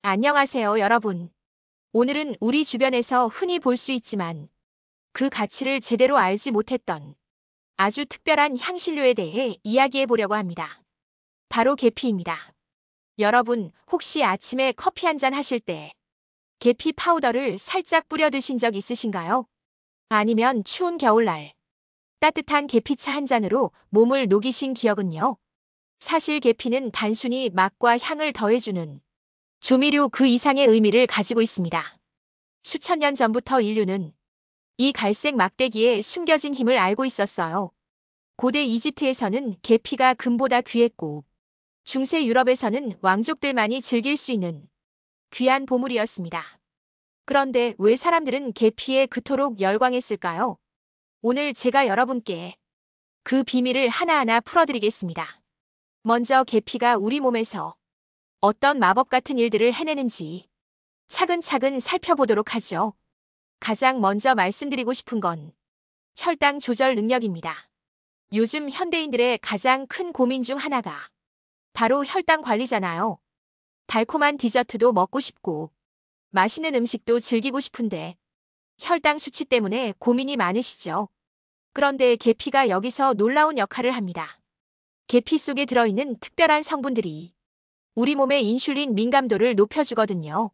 안녕하세요, 여러분. 오늘은 우리 주변에서 흔히 볼 수 있지만 그 가치를 제대로 알지 못했던 아주 특별한 향신료에 대해 이야기해 보려고 합니다. 바로 계피입니다. 여러분, 혹시 아침에 커피 한잔 하실 때 계피 파우더를 살짝 뿌려 드신 적 있으신가요? 아니면 추운 겨울날 따뜻한 계피차 한 잔으로 몸을 녹이신 기억은요? 사실 계피는 단순히 맛과 향을 더해주는 조미료 그 이상의 의미를 가지고 있습니다. 수천 년 전부터 인류는 이 갈색 막대기에 숨겨진 힘을 알고 있었어요. 고대 이집트에서는 계피가 금보다 귀했고, 중세 유럽에서는 왕족들만이 즐길 수 있는 귀한 보물이었습니다. 그런데 왜 사람들은 계피에 그토록 열광했을까요? 오늘 제가 여러분께 그 비밀을 하나하나 풀어드리겠습니다. 먼저 계피가 우리 몸에서 어떤 마법 같은 일들을 해내는지 차근차근 살펴보도록 하죠. 가장 먼저 말씀드리고 싶은 건 혈당 조절 능력입니다. 요즘 현대인들의 가장 큰 고민 중 하나가 바로 혈당 관리잖아요. 달콤한 디저트도 먹고 싶고 맛있는 음식도 즐기고 싶은데 혈당 수치 때문에 고민이 많으시죠? 그런데 계피가 여기서 놀라운 역할을 합니다. 계피 속에 들어있는 특별한 성분들이 우리 몸의 인슐린 민감도를 높여주거든요.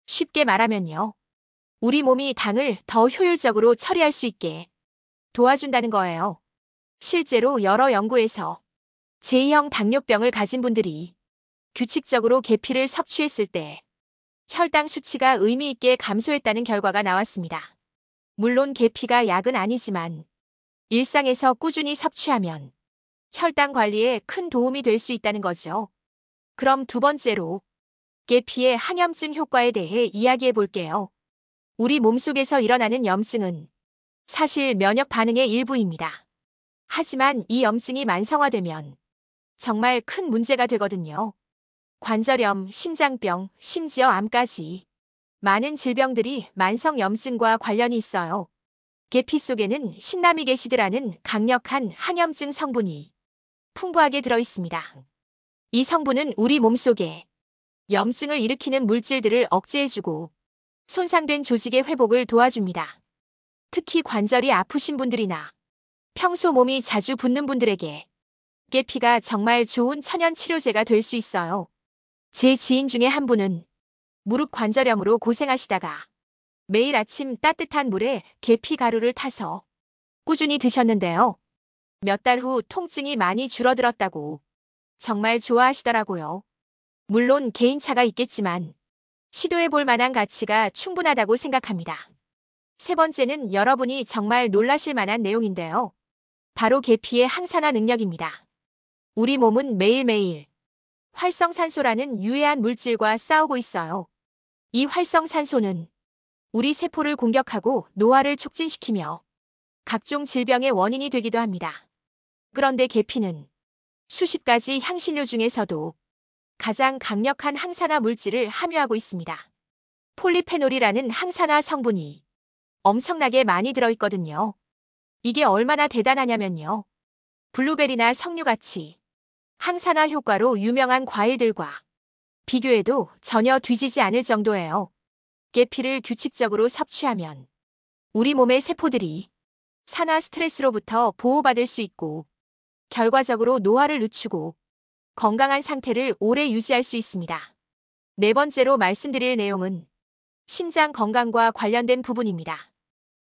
쉽게 말하면요. 우리 몸이 당을 더 효율적으로 처리할 수 있게 도와준다는 거예요. 실제로 여러 연구에서 제2형 당뇨병을 가진 분들이 규칙적으로 계피를 섭취했을 때 혈당 수치가 의미 있게 감소했다는 결과가 나왔습니다. 물론 계피가 약은 아니지만 일상에서 꾸준히 섭취하면 혈당 관리에 큰 도움이 될 수 있다는 거죠. 그럼 두 번째로 계피의 항염증 효과에 대해 이야기해 볼게요. 우리 몸속에서 일어나는 염증은 사실 면역 반응의 일부입니다. 하지만 이 염증이 만성화되면 정말 큰 문제가 되거든요. 관절염, 심장병, 심지어 암까지 많은 질병들이 만성 염증과 관련이 있어요. 계피 속에는 신라미게시드라는 강력한 항염증 성분이 풍부하게 들어 있습니다. 이 성분은 우리 몸속에 염증을 일으키는 물질들을 억제해주고 손상된 조직의 회복을 도와줍니다. 특히 관절이 아프신 분들이나 평소 몸이 자주 붓는 분들에게 계피가 정말 좋은 천연 치료제가 될 수 있어요. 제 지인 중에 한 분은 무릎 관절염으로 고생하시다가 매일 아침 따뜻한 물에 계피 가루를 타서 꾸준히 드셨는데요. 몇 달 후 통증이 많이 줄어들었다고 정말 좋아하시더라고요. 물론 개인차가 있겠지만 시도해 볼 만한 가치가 충분하다고 생각합니다. 세 번째는 여러분이 정말 놀라실 만한 내용인데요. 바로 계피의 항산화 능력입니다. 우리 몸은 매일매일 활성산소라는 유해한 물질과 싸우고 있어요. 이 활성산소는 우리 세포를 공격하고 노화를 촉진시키며 각종 질병의 원인이 되기도 합니다. 그런데 계피는 수십 가지 향신료 중에서도 가장 강력한 항산화 물질을 함유하고 있습니다. 폴리페놀이라는 항산화 성분이 엄청나게 많이 들어있거든요. 이게 얼마나 대단하냐면요. 블루베리나 석류같이 항산화 효과로 유명한 과일들과 비교해도 전혀 뒤지지 않을 정도예요. 계피를 규칙적으로 섭취하면 우리 몸의 세포들이 산화 스트레스로부터 보호받을 수 있고 결과적으로 노화를 늦추고 건강한 상태를 오래 유지할 수 있습니다. 네 번째로 말씀드릴 내용은 심장 건강과 관련된 부분입니다.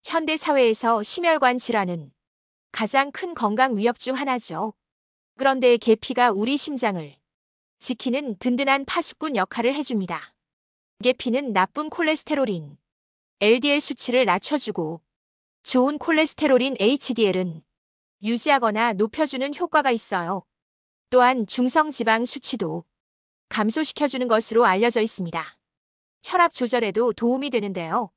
현대 사회에서 심혈관 질환은 가장 큰 건강 위협 중 하나죠. 그런데 계피가 우리 심장을 지키는 든든한 파수꾼 역할을 해줍니다. 계피는 나쁜 콜레스테롤인 LDL 수치를 낮춰주고 좋은 콜레스테롤인 HDL은 유지하거나 높여주는 효과가 있어요. 또한 중성지방 수치도 감소시켜주는 것으로 알려져 있습니다. 혈압 조절에도 도움이 되는데요.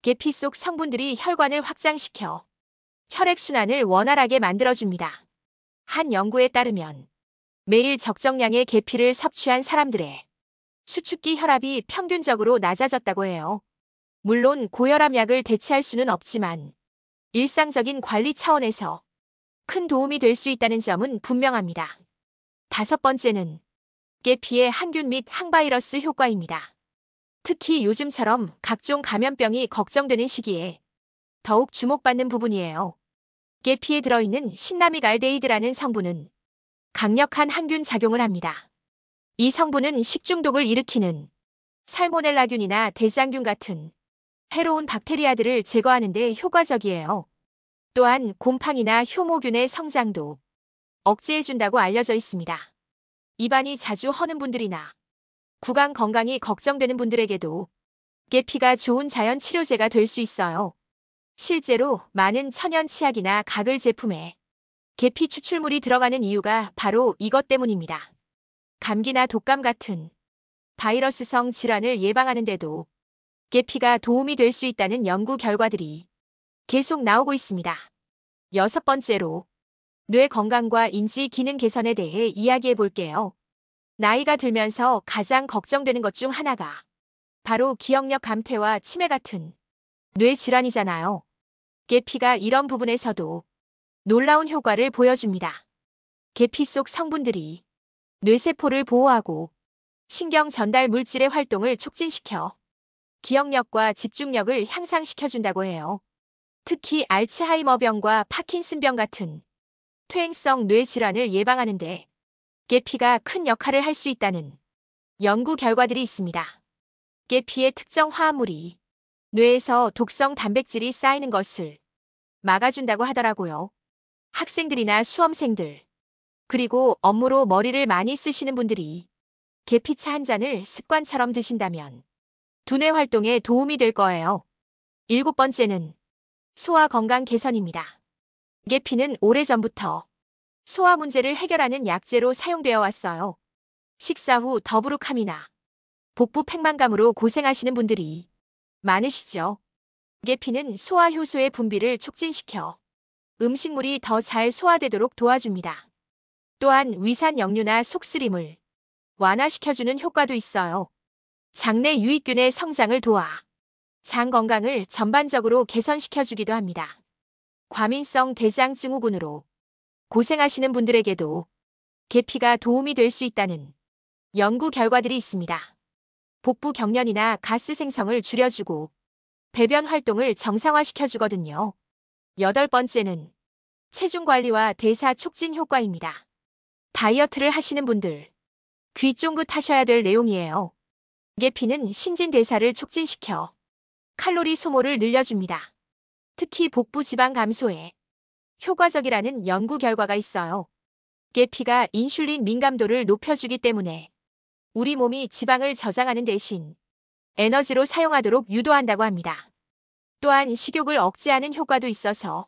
계피 속 성분들이 혈관을 확장시켜 혈액순환을 원활하게 만들어줍니다. 한 연구에 따르면 매일 적정량의 계피를 섭취한 사람들의 수축기 혈압이 평균적으로 낮아졌다고 해요. 물론 고혈압 약을 대체할 수는 없지만 일상적인 관리 차원에서 큰 도움이 될 수 있다는 점은 분명합니다. 다섯 번째는 계피의 항균 및 항바이러스 효과입니다. 특히 요즘처럼 각종 감염병이 걱정되는 시기에 더욱 주목받는 부분이에요. 계피에 들어있는 신라믹 알데히드라는 성분은 강력한 항균 작용을 합니다. 이 성분은 식중독을 일으키는 살모넬라균이나 대장균 같은 해로운 박테리아들을 제거하는 데 효과적이에요. 또한 곰팡이나 효모균의 성장도 억제해준다고 알려져 있습니다. 입안이 자주 허는 분들이나 구강 건강이 걱정되는 분들에게도 계피가 좋은 자연 치료제가 될 수 있어요. 실제로 많은 천연 치약이나 가글 제품에 계피 추출물이 들어가는 이유가 바로 이것 때문입니다. 감기나 독감 같은 바이러스성 질환을 예방하는 데도 계피가 도움이 될 수 있다는 연구 결과들이 계속 나오고 있습니다. 여섯 번째로 뇌 건강과 인지 기능 개선에 대해 이야기해 볼게요. 나이가 들면서 가장 걱정되는 것 중 하나가 바로 기억력 감퇴와 치매 같은 뇌 질환이잖아요. 계피가 이런 부분에서도 놀라운 효과를 보여줍니다. 계피 속 성분들이 뇌세포를 보호하고 신경 전달 물질의 활동을 촉진시켜 기억력과 집중력을 향상시켜준다고 해요. 특히 알츠하이머병과 파킨슨병 같은 퇴행성 뇌 질환을 예방하는 데 계피가 큰 역할을 할 수 있다는 연구 결과들이 있습니다. 계피의 특정 화합물이 뇌에서 독성 단백질이 쌓이는 것을 막아준다고 하더라고요. 학생들이나 수험생들, 그리고 업무로 머리를 많이 쓰시는 분들이 계피차 한 잔을 습관처럼 드신다면 두뇌 활동에 도움이 될 거예요. 일곱 번째는 소화 건강 개선입니다. 계피는 오래전부터 소화 문제를 해결하는 약재로 사용되어 왔어요. 식사 후 더부룩함이나 복부 팽만감으로 고생하시는 분들이 많으시죠. 계피는 소화 효소의 분비를 촉진시켜 음식물이 더 잘 소화되도록 도와줍니다. 또한 위산 역류나 속쓰림을 완화시켜주는 효과도 있어요. 장내 유익균의 성장을 도와 장 건강을 전반적으로 개선시켜주기도 합니다. 과민성 대장 증후군으로 고생하시는 분들에게도 계피가 도움이 될 수 있다는 연구 결과들이 있습니다. 복부 경련이나 가스 생성을 줄여주고 배변 활동을 정상화시켜주거든요. 여덟 번째는 체중 관리와 대사 촉진 효과입니다. 다이어트를 하시는 분들, 귀 쫑긋 하셔야 될 내용이에요. 계피는 신진대사를 촉진시켜 칼로리 소모를 늘려줍니다. 특히 복부 지방 감소에 효과적이라는 연구 결과가 있어요. 계피가 인슐린 민감도를 높여주기 때문에 우리 몸이 지방을 저장하는 대신 에너지로 사용하도록 유도한다고 합니다. 또한 식욕을 억제하는 효과도 있어서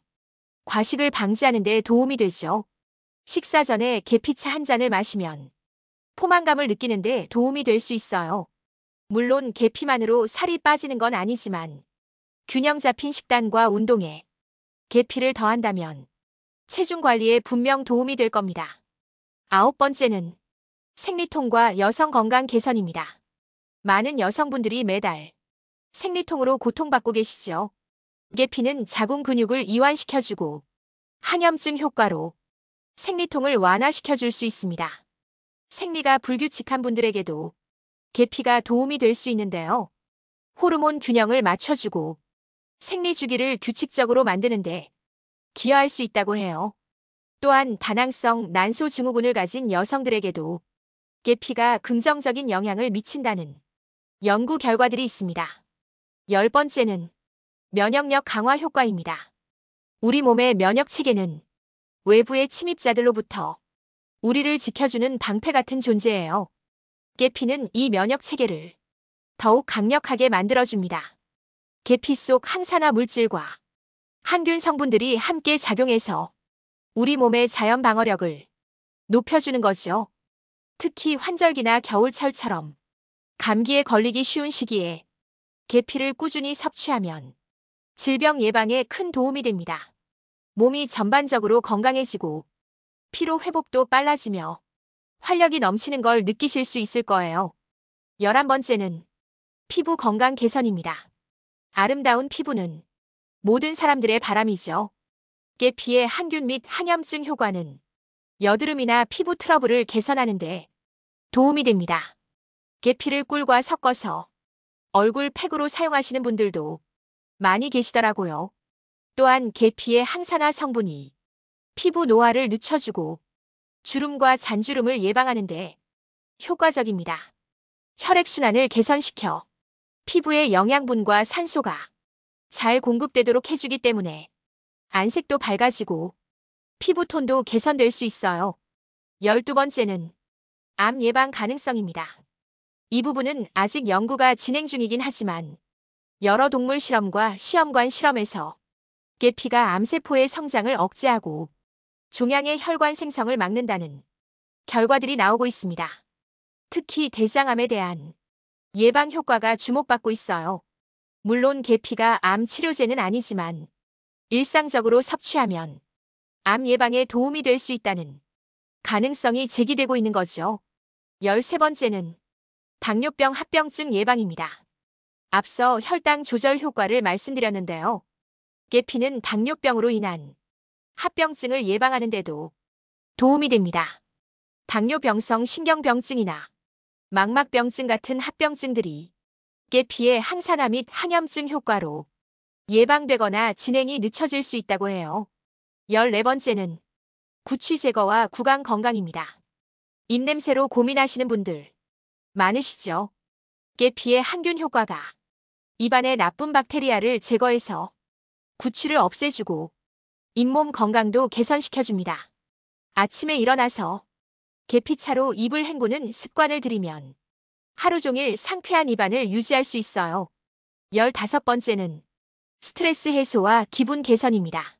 과식을 방지하는 데 도움이 되죠. 식사 전에 계피차 한 잔을 마시면 포만감을 느끼는 데 도움이 될 수 있어요. 물론 계피만으로 살이 빠지는 건 아니지만 균형 잡힌 식단과 운동에 계피를 더한다면 체중 관리에 분명 도움이 될 겁니다. 아홉 번째는 생리통과 여성 건강 개선입니다. 많은 여성분들이 매달 생리통으로 고통받고 계시죠. 계피는 자궁 근육을 이완시켜주고 항염증 효과로 생리통을 완화시켜줄 수 있습니다. 생리가 불규칙한 분들에게도 계피가 도움이 될 수 있는데요. 호르몬 균형을 맞춰주고 생리 주기를 규칙적으로 만드는데 기여할 수 있다고 해요. 또한 다낭성 난소 증후군을 가진 여성들에게도 계피가 긍정적인 영향을 미친다는 연구 결과들이 있습니다. 열 번째는 면역력 강화 효과입니다. 우리 몸의 면역 체계는 외부의 침입자들로부터 우리를 지켜주는 방패 같은 존재예요. 계피는 이 면역 체계를 더욱 강력하게 만들어줍니다. 계피 속 항산화 물질과 항균 성분들이 함께 작용해서 우리 몸의 자연 방어력을 높여주는 거죠. 특히 환절기나 겨울철처럼 감기에 걸리기 쉬운 시기에 계피를 꾸준히 섭취하면 질병 예방에 큰 도움이 됩니다. 몸이 전반적으로 건강해지고 피로 회복도 빨라지며 활력이 넘치는 걸 느끼실 수 있을 거예요. 11번째는 피부 건강 개선입니다. 아름다운 피부는 모든 사람들의 바람이죠. 계피의 항균 및 항염증 효과는 여드름이나 피부 트러블을 개선하는 데 도움이 됩니다. 계피를 꿀과 섞어서 얼굴 팩으로 사용하시는 분들도 많이 계시더라고요. 또한 계피의 항산화 성분이 피부 노화를 늦춰주고 주름과 잔주름을 예방하는 데 효과적입니다. 혈액순환을 개선시켜 피부에 영양분과 산소가 잘 공급되도록 해주기 때문에 안색도 밝아지고 피부톤도 개선될 수 있어요. 12번째는 암 예방 가능성입니다. 이 부분은 아직 연구가 진행 중이긴 하지만 여러 동물 실험과 시험관 실험에서 계피가 암세포의 성장을 억제하고 종양의 혈관 생성을 막는다는 결과들이 나오고 있습니다. 특히 대장암에 대한 예방 효과가 주목받고 있어요. 물론 계피가 암 치료제는 아니지만 일상적으로 섭취하면 암 예방에 도움이 될 수 있다는 가능성이 제기되고 있는 거죠. 13번째는 당뇨병 합병증 예방입니다. 앞서 혈당 조절 효과를 말씀드렸는데요. 계피는 당뇨병으로 인한 합병증을 예방하는 데도 도움이 됩니다. 당뇨병성 신경병증이나 망막병증 같은 합병증들이 계피의 항산화 및 항염증 효과로 예방되거나 진행이 늦춰질 수 있다고 해요. 14번째는 구취 제거와 구강 건강입니다. 입냄새로 고민하시는 분들 많으시죠? 계피의 항균 효과가 입안의 나쁜 박테리아를 제거해서 구취를 없애주고 잇몸 건강도 개선시켜줍니다. 아침에 일어나서 계피차로 입을 헹구는 습관을 들이면 하루 종일 상쾌한 입안을 유지할 수 있어요. 15번째는 스트레스 해소와 기분 개선입니다.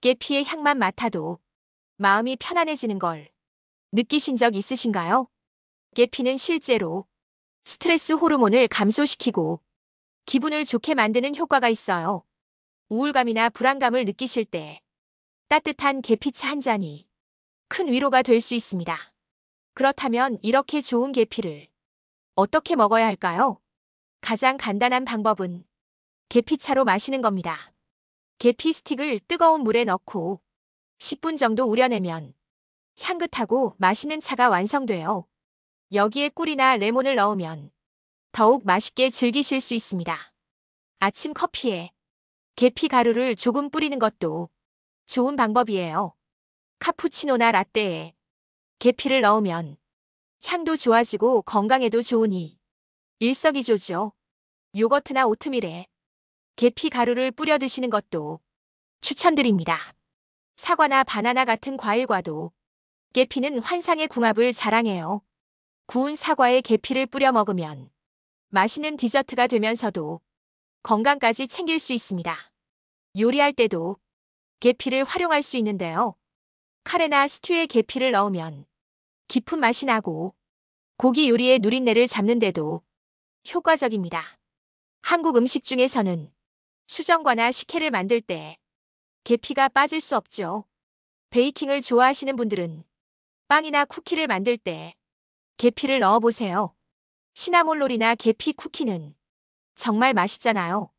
계피의 향만 맡아도 마음이 편안해지는 걸 느끼신 적 있으신가요? 계피는 실제로 스트레스 호르몬을 감소시키고 기분을 좋게 만드는 효과가 있어요. 우울감이나 불안감을 느끼실 때 따뜻한 계피차 한 잔이 큰 위로가 될 수 있습니다. 그렇다면 이렇게 좋은 계피를 어떻게 먹어야 할까요? 가장 간단한 방법은 계피차로 마시는 겁니다. 계피 스틱을 뜨거운 물에 넣고 10분 정도 우려내면 향긋하고 맛있는 차가 완성돼요. 여기에 꿀이나 레몬을 넣으면 더욱 맛있게 즐기실 수 있습니다. 아침 커피에 계피 가루를 조금 뿌리는 것도 좋은 방법이에요. 카푸치노나 라떼에 계피를 넣으면 향도 좋아지고 건강에도 좋으니 일석이조죠. 요거트나 오트밀에 계피 가루를 뿌려 드시는 것도 추천드립니다. 사과나 바나나 같은 과일과도 계피는 환상의 궁합을 자랑해요. 구운 사과에 계피를 뿌려 먹으면 맛있는 디저트가 되면서도 건강까지 챙길 수 있습니다. 요리할 때도 계피를 활용할 수 있는데요. 카레나 스튜에 계피를 넣으면 깊은 맛이 나고 고기 요리의 누린내를 잡는데도 효과적입니다. 한국 음식 중에서는 수정과나 식혜를 만들 때 계피가 빠질 수 없죠. 베이킹을 좋아하시는 분들은 빵이나 쿠키를 만들 때 계피를 넣어보세요. 시나몬롤이나 계피 쿠키는 정말 맛있잖아요.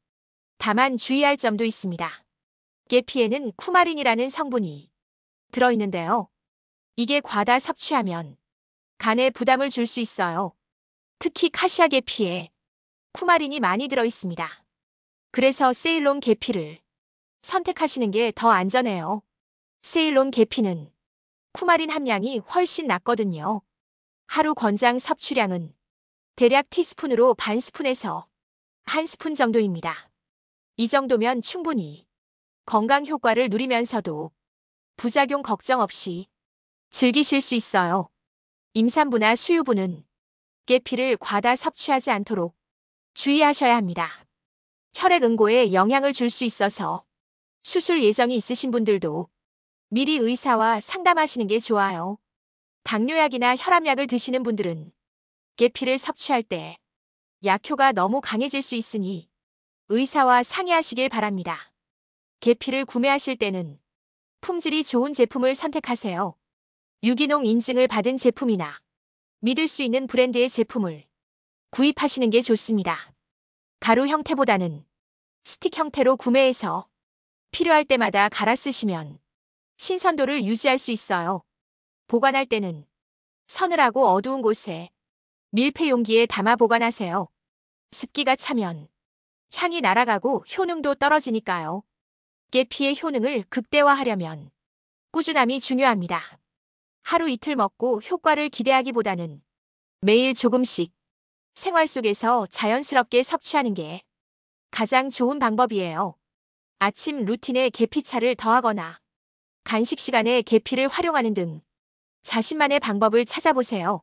다만 주의할 점도 있습니다. 계피에는 쿠마린이라는 성분이 들어있는데요. 이게 과다 섭취하면 간에 부담을 줄 수 있어요. 특히 카시아 계피에 쿠마린이 많이 들어있습니다. 그래서 세일론 계피를 선택하시는 게 더 안전해요. 세일론 계피는 쿠마린 함량이 훨씬 낮거든요. 하루 권장 섭취량은 대략 티스푼으로 반 스푼에서 한 스푼 정도입니다. 이 정도면 충분히 건강 효과를 누리면서도 부작용 걱정 없이 즐기실 수 있어요. 임산부나 수유부는 계피를 과다 섭취하지 않도록 주의하셔야 합니다. 혈액 응고에 영향을 줄 수 있어서 수술 예정이 있으신 분들도 미리 의사와 상담하시는 게 좋아요. 당뇨약이나 혈압약을 드시는 분들은 계피를 섭취할 때 약효가 너무 강해질 수 있으니 의사와 상의하시길 바랍니다. 계피를 구매하실 때는 품질이 좋은 제품을 선택하세요. 유기농 인증을 받은 제품이나 믿을 수 있는 브랜드의 제품을 구입하시는 게 좋습니다. 가루 형태보다는 스틱 형태로 구매해서 필요할 때마다 갈아 쓰시면 신선도를 유지할 수 있어요. 보관할 때는 서늘하고 어두운 곳에 밀폐 용기에 담아 보관하세요. 습기가 차면 향이 날아가고 효능도 떨어지니까요. 계피의 효능을 극대화하려면 꾸준함이 중요합니다. 하루 이틀 먹고 효과를 기대하기보다는 매일 조금씩 생활 속에서 자연스럽게 섭취하는 게 가장 좋은 방법이에요. 아침 루틴에 계피차를 더하거나 간식 시간에 계피를 활용하는 등 자신만의 방법을 찾아보세요.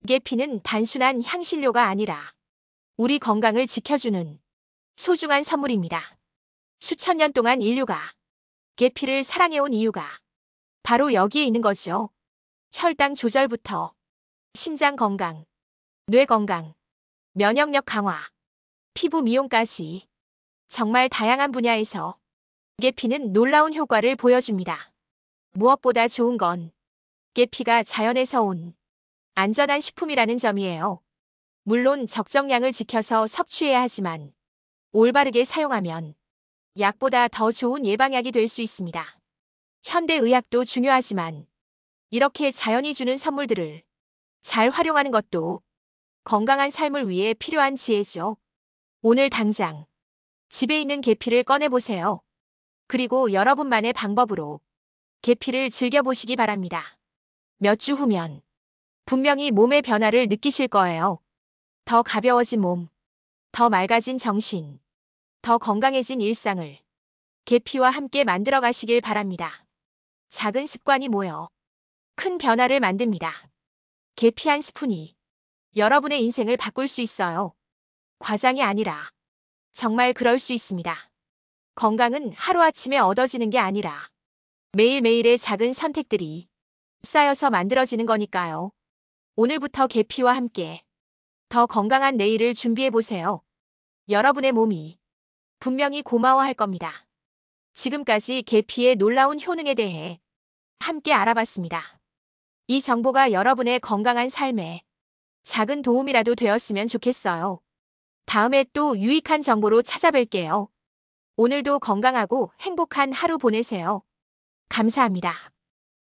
계피는 단순한 향신료가 아니라 우리 건강을 지켜주는 소중한 선물입니다. 수천 년 동안 인류가 계피를 사랑해온 이유가 바로 여기에 있는 거죠. 혈당 조절부터 심장 건강, 뇌 건강, 면역력 강화, 피부 미용까지 정말 다양한 분야에서 계피는 놀라운 효과를 보여줍니다. 무엇보다 좋은 건 계피가 자연에서 온 안전한 식품이라는 점이에요. 물론 적정량을 지켜서 섭취해야 하지만 올바르게 사용하면 약보다 더 좋은 예방약이 될 수 있습니다. 현대의학도 중요하지만 이렇게 자연이 주는 선물들을 잘 활용하는 것도 건강한 삶을 위해 필요한 지혜죠. 오늘 당장 집에 있는 계피를 꺼내보세요. 그리고 여러분만의 방법으로 계피를 즐겨보시기 바랍니다. 몇 주 후면 분명히 몸의 변화를 느끼실 거예요. 더 가벼워진 몸, 더 맑아진 정신, 더 건강해진 일상을 계피와 함께 만들어 가시길 바랍니다. 작은 습관이 모여 큰 변화를 만듭니다. 계피 한 스푼이 여러분의 인생을 바꿀 수 있어요. 과장이 아니라 정말 그럴 수 있습니다. 건강은 하루아침에 얻어지는 게 아니라 매일매일의 작은 선택들이 쌓여서 만들어지는 거니까요. 오늘부터 계피와 함께 더 건강한 내일을 준비해보세요. 여러분의 몸이 분명히 고마워할 겁니다. 지금까지 계피의 놀라운 효능에 대해 함께 알아봤습니다. 이 정보가 여러분의 건강한 삶에 작은 도움이라도 되었으면 좋겠어요. 다음에 또 유익한 정보로 찾아뵐게요. 오늘도 건강하고 행복한 하루 보내세요. 감사합니다.